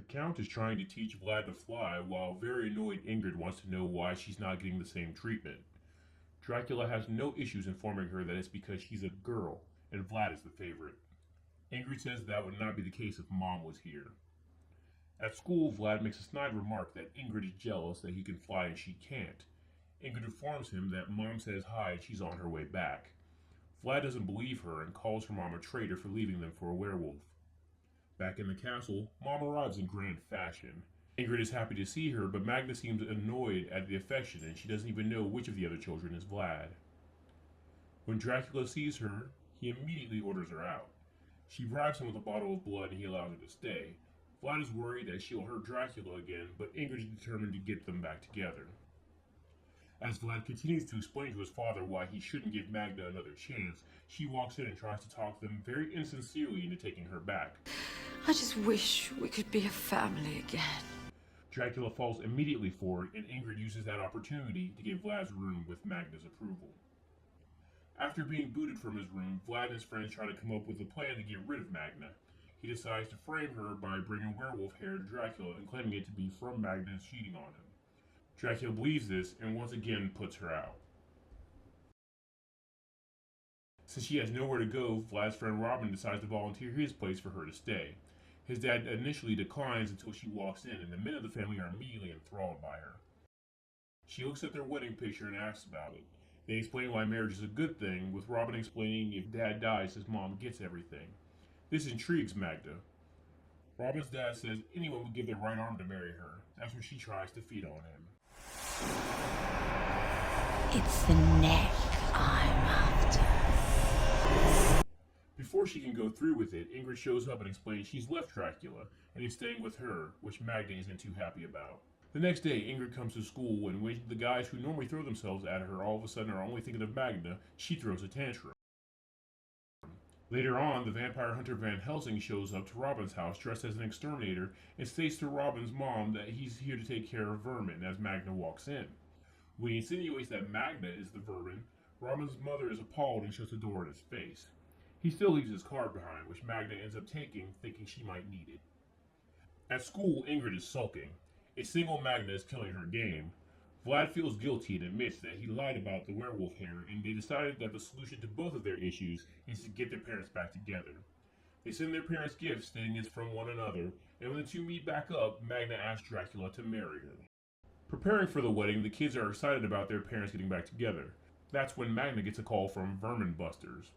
Count is trying to teach Vlad to fly, while very annoyed Ingrid wants to know why she's not getting the same treatment. Dracula has no issues informing her that it's because she's a girl, and Vlad is the favorite. Ingrid says that would not be the case if Mom was here. At school, Vlad makes a snide remark that Ingrid is jealous that he can fly and she can't. Ingrid informs him that Mom says hi and she's on her way back. Vlad doesn't believe her and calls her mom a traitor for leaving them for a werewolf. Back in the castle, Mom arrives in grand fashion. Ingrid is happy to see her, but Magda seems annoyed at the affection and she doesn't even know which of the other children is Vlad. When Dracula sees her, he immediately orders her out. She bribes him with a bottle of blood and he allows her to stay. Vlad is worried that she'll hurt Dracula again, but Ingrid is determined to get them back together. As Vlad continues to explain to his father why he shouldn't give Magda another chance, she walks in and tries to talk them very insincerely into taking her back. I just wish we could be a family again. Dracula falls immediately for it, and Ingrid uses that opportunity to get Vlad's room with Magda's approval. After being booted from his room, Vlad and his friends try to come up with a plan to get rid of Magda. He decides to frame her by bringing werewolf hair to Dracula and claiming it to be from Magda's cheating on him. Dracula believes this and once again puts her out. Since she has nowhere to go, Vlad's friend Robin decides to volunteer his place for her to stay. His dad initially declines until she walks in, and the men of the family are immediately enthralled by her. She looks at their wedding picture and asks about it. They explain why marriage is a good thing, with Robin explaining if Dad dies, his mom gets everything. This intrigues Magda. Robin's dad says anyone would give their right arm to marry her. That's when she tries to feed on him. It's the neck I'm after. Before she can go through with it, Ingrid shows up and explains she's left Dracula and is staying with her, which Magda isn't too happy about. The next day, Ingrid comes to school, and when the guys who normally throw themselves at her all of a sudden are only thinking of Magda, she throws a tantrum. Later on, the vampire hunter Van Helsing shows up to Robin's house dressed as an exterminator and states to Robin's mom that he's here to take care of vermin as Magda walks in. When he insinuates that Magda is the vermin, Robin's mother is appalled and shuts the door in his face. He still leaves his card behind, which Magda ends up taking, thinking she might need it. At school, Ingrid is sulking. A single Magda is killing her game. Vlad feels guilty and admits that he lied about the werewolf hair, and they decided that the solution to both of their issues is to get their parents back together. They send their parents gifts stating it's from one another, and when the two meet back up, Magda asks Dracula to marry her. Preparing for the wedding, the kids are excited about their parents getting back together. That's when Magda gets a call from Vermin Busters.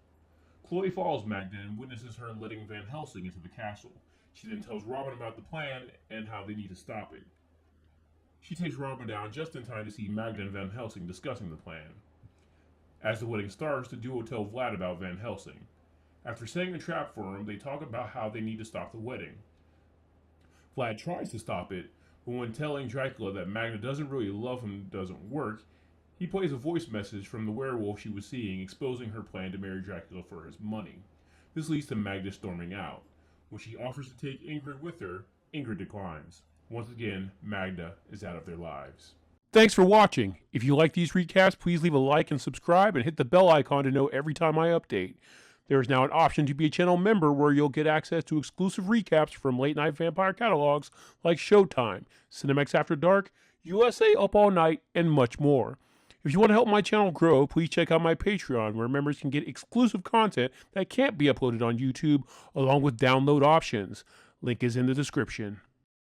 Chloe follows Magda and witnesses her letting Van Helsing into the castle. She then tells Robin about the plan and how they need to stop it. She takes Robin down just in time to see Magda and Van Helsing discussing the plan. As the wedding starts, the duo tell Vlad about Van Helsing. After setting a trap for him, they talk about how they need to stop the wedding. Vlad tries to stop it, but when telling Dracula that Magda doesn't really love him doesn't work, he plays a voice message from the werewolf she was seeing exposing her plan to marry Dracula for his money. This leads to Magda storming out. When she offers to take Ingrid with her, Ingrid declines. Once again, Magda is out of their lives. Thanks for watching. If you like these recaps, please leave a like and subscribe and hit the bell icon to know every time I update. There is now an option to be a channel member where you'll get access to exclusive recaps from late night vampire catalogs like Showtime, Cinemax After Dark, USA Up All Night, and much more. If you want to help my channel grow, please check out my Patreon, where members can get exclusive content that can't be uploaded on YouTube, along with download options. Link is in the description.